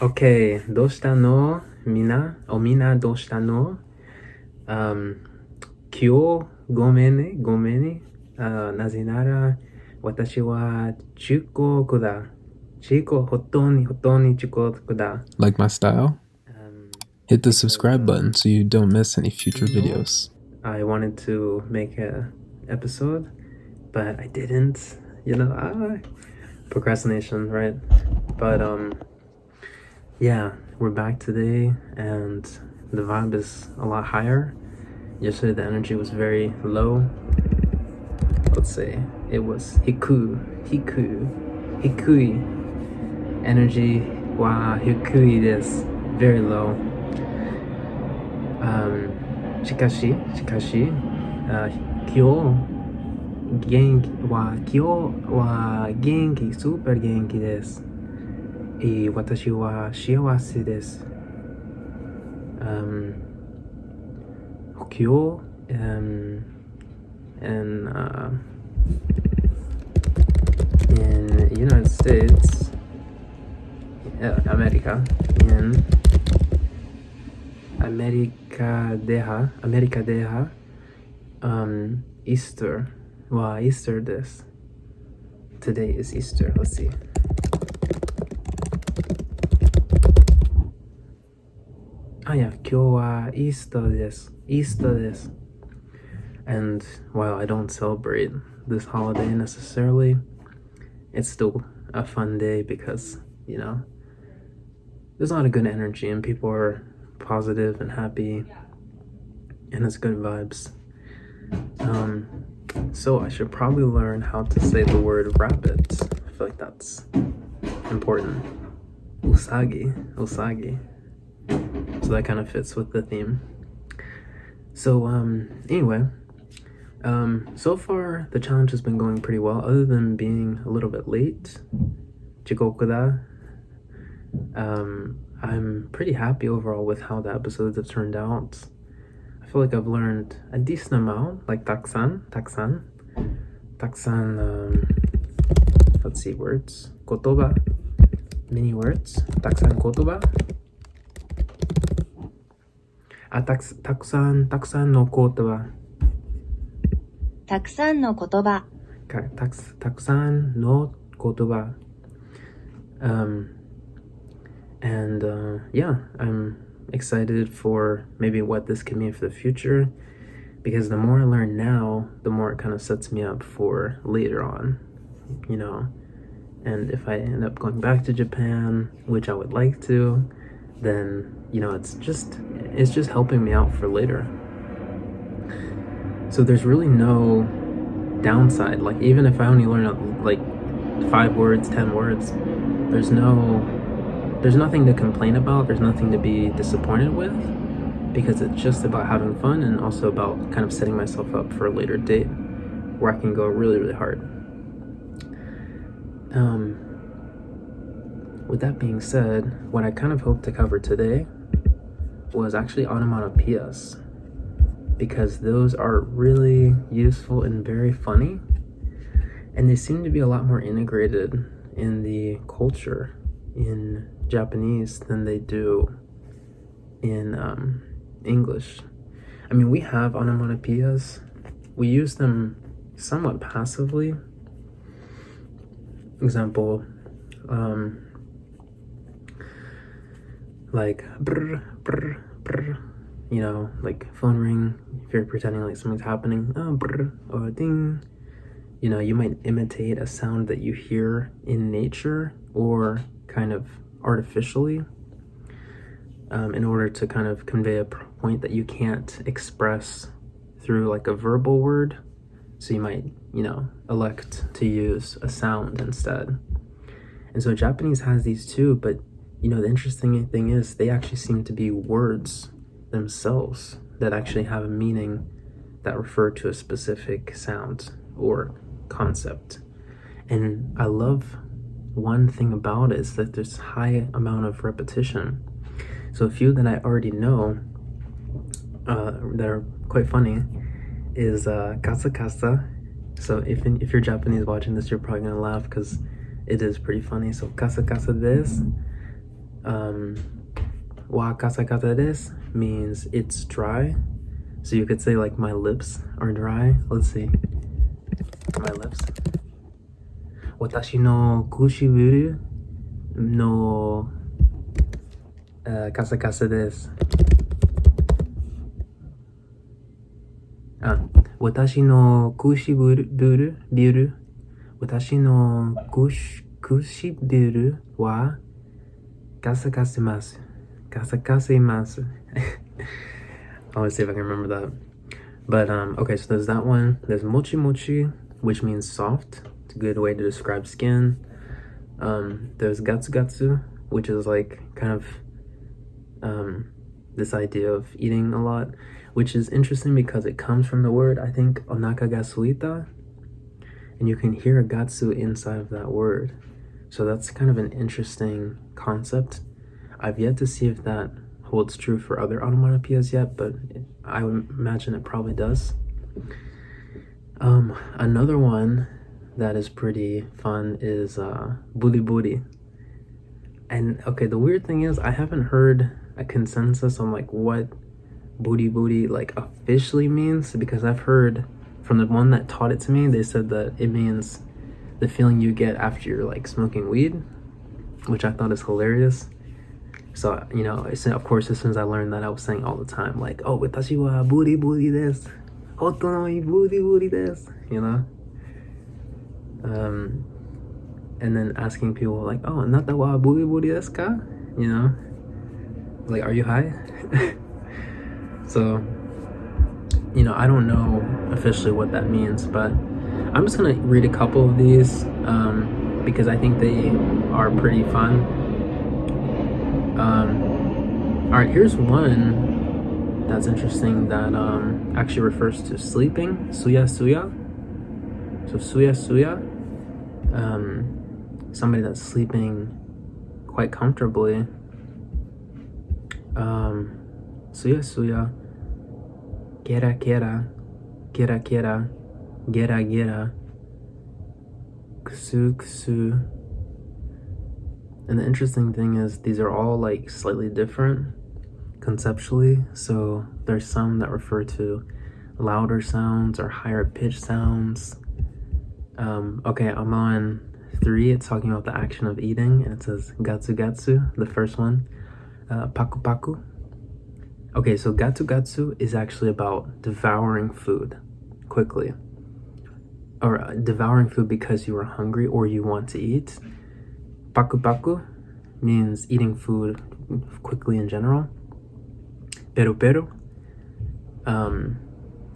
OK、どうしたのみんなどうしたの、今日ごめんね、なぜなら私は遅刻だ。本当に遅刻だ。Like my style? Hit the subscribe button so you don't miss any future videos. I wanted to make an episode, but I didn't. Procrastination, right? But yeah, we're back today, and the vibe is a lot higher. Yesterday the energy was very low. Let's say it was hikui. Energy wa hikui desu. Very low. しかし、今日は元気、スーパー元気です。私は幸せです。今日、in United States, Americaでは、Easter は Easter です。Today is Easter. Let's see. Yeah, 今日は Easter です。And while I don't celebrate this holiday necessarily, it's still a fun day because, there's a lot of good energy and people are positive and happy and it's good vibes. So I should probably learn how to say the word rabbit. I feel like that's important. Usagi. So that kind of fits with the theme. So anyway, so far the challenge has been going pretty well, other than being a little bit late. Jikokuda. I'm pretty happy overall with how the episodes have turned out. I feel like I've learned a decent amount, like taksan, let's see, words, kotoba, many words, taksan kotoba. たくさんの言葉。たくさんの言葉。たくさんの言葉。And yeah, I'm excited for maybe what this can mean for the future, because the more I learn now, the more it kind of sets me up for later on, and if I end up going back to Japan, which I would like to, then it's just helping me out for later. So there's really no downside. Like, even if I only learn like 5 words, 10 words, there's nothing to complain about. There's nothing to be disappointed with, because it's just about having fun and also about kind of setting myself up for a later date where I can go really, really hard. With that being said, what I kind of hoped to cover today was actually onomatopoeias, because those are really useful and very funny, and they seem to be a lot more integrated in the culture in Japanese than they do in English. I mean, we have onomatopoeias. We use them somewhat passively. Example, like brr, brr, brr, like phone ring, if you're pretending like something's happening, brr, or ding. You might imitate a sound that you hear in nature or kind of artificially, in order to kind of convey a point that you can't express through like a verbal word. So you might, elect to use a sound instead. And so Japanese has these too, but the interesting thing is they actually seem to be words themselves that actually have a meaning that refer to a specific sound or concept. And I love one thing about it is that there's high amount of repetition. So a few that I already know that are quite funny is kasa kasa. So if you're Japanese watching this, you're probably gonna laugh because it is pretty funny. So kasa kasa desu. Wa kasakata desu means it's dry. So you could say like my lips are dry. Let's see. My lips. Watashi no kushiburu no kasakasa desu. Watashi no kushiburu Watashi no kushiburu wa kasakasimasu. Kasakasimasu. I want to see if I can remember that. But okay, so there's that one. There's mochi mochi, which means soft. It's a good way to describe skin. There's gatsu gatsu, which is like kind of this idea of eating a lot, which is interesting because it comes from the word, I think, onaka ga suita, and you can hear a gatsu inside of that word. So that's kind of an interesting concept. I've yet to see if that holds true for other onomatopoeias yet, but I would imagine it probably does. Another one that is pretty fun is buri buri. And okay, the weird thing is I haven't heard a consensus on like what buri buri like officially means, because I've heard from the one that taught it to me, they said that it means the feeling you get after you're like smoking weed, which I thought is hilarious. So, you know, of course, as soon as I learned that, I was saying all the time, like, oh, watashi wa buri buri desu. Hoto no buri buri desu. You know? And then asking people, like, oh, nata wa buri buri desu ka? You know? Like, are you high? So, you know, I don't know officially what that means, but I'm just going to read a couple of these because I think they are pretty fun. Alright, here's one that's interesting that actually refers to sleeping. Suya suya. So suya suya, somebody that's sleeping quite comfortably. Suya suya. Gera gera. Gera gera. Gera gera. Kusu kusu. And the interesting thing is these are all like slightly different conceptually. So there's some that refer to louder sounds or higher pitched sounds. Okay, I'm on 3. It's talking about the action of eating, and it says gatsu gatsu, the first one. Paku paku. Okay, so gatsu gatsu is actually about devouring food quickly, or devouring food because you are hungry or you want to eat. Paku paku means eating food quickly in general. Peru peru,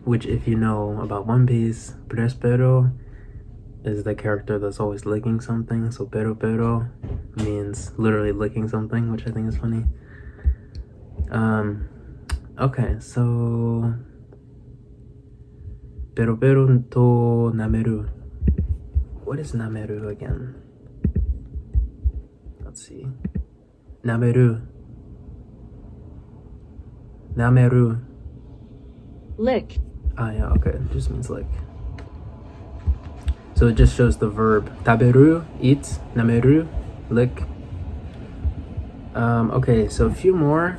which if you know about One Piece, Pero is the character that's always licking something. So peru peru means literally licking something, which I think is funny. Okay, so peru peru to nameru. What is nameru again? Let's see. Nameru. Nameru. Lick. Ah, yeah, okay. It just means lick. So it just shows the verb. Taberu, eat. Nameru, lick. Okay, so a few more.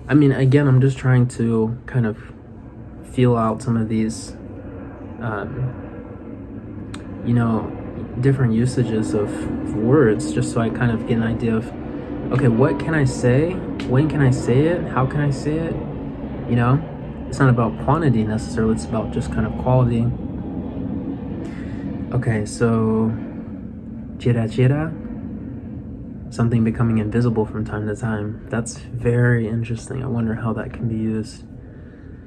I mean, again, I'm just trying to kind of feel out some of these, you know, different usages of words, just so I kind of get an idea of, okay, what can I say? When can I say it? How can I say it? You know, it's not about quantity necessarily, it's about just kind of quality. Okay, so chira chira, something becoming invisible from time to time. That's very interesting. I wonder how that can be used,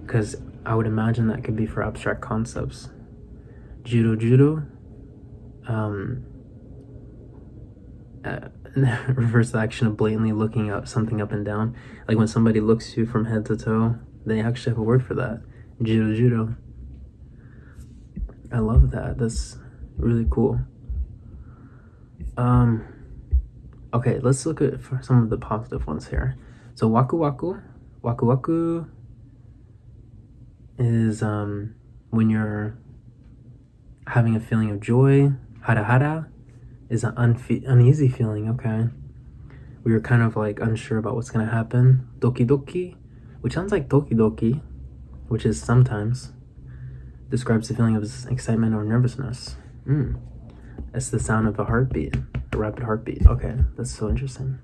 because I would imagine that could be for abstract concepts. Juru juru, reverse the action of blatantly looking up something up and down. Like when somebody looks you from head to toe, they actually have a word for that. Juru juru. I love that. That's really cool. Okay, let's look at for some of the positive ones here. So waku waku. Waku waku is when you're having a feeling of joy. Hara hara is an uneasy feeling, okay. we were kind of like unsure about what's gonna happen. Doki doki, which sounds like doki doki, which is sometimes, describes the feeling of excitement or nervousness. That's the sound of a heartbeat, a rapid heartbeat. Okay, that's so interesting.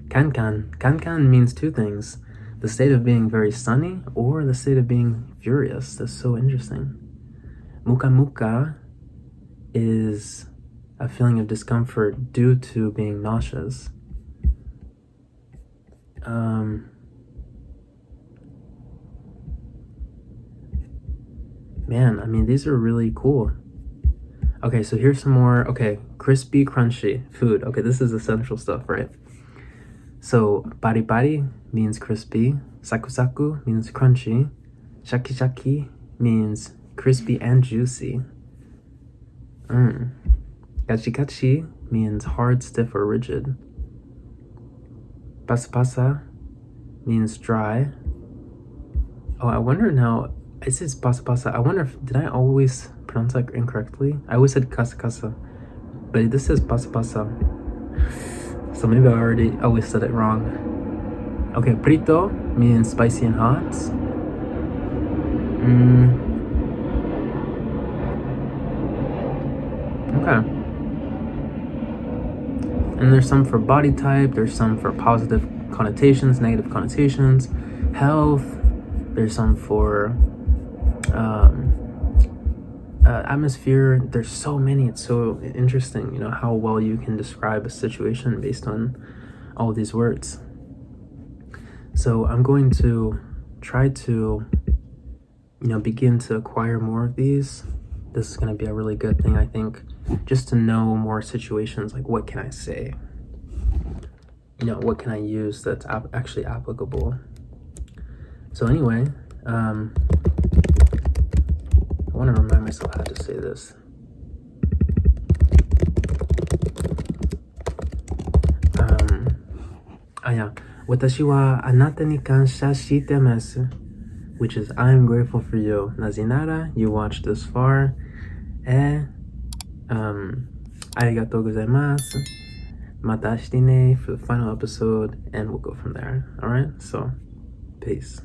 Kankan. Kankan means two things. The state of being very sunny or the state of being furious. That's so interesting. Muka muka is a feeling of discomfort due to being nauseous. Man, I mean, these are really cool. Okay, so here's some more. Okay, crispy, crunchy food. Okay, this is essential stuff, right? So, bari bari means crispy. Saku saku means crunchy. Shaki shaki means crispy and juicy. Gachi gachi means hard, stiff, or rigid. Pasa pasa means dry. Oh, I wonder now, it says pasa pasa. I wonder if, did I always pronounce that incorrectly? I always said kasa kasa, but this says pasa pasa. So maybe I already always said it wrong. Okay, prito means spicy and hot. Okay. And there's some for body type, there's some for positive connotations, negative connotations, health, there's some for atmosphere. There's so many. It's so interesting, how well you can describe a situation based on all these words. So I'm going to try to, begin to acquire more of these. This is going to be a really good thing, I think, just to know more situations, like what can I say? What can I use that's actually applicable? So anyway, I want to remind myself how to say this. Watashi wa anata ni kansha shitemasu, which is I am grateful for you. Nazinara, you watched this far. Arigatou gozaimasu. Mata ashite ne for the final episode, and we'll go from there. Alright, so peace.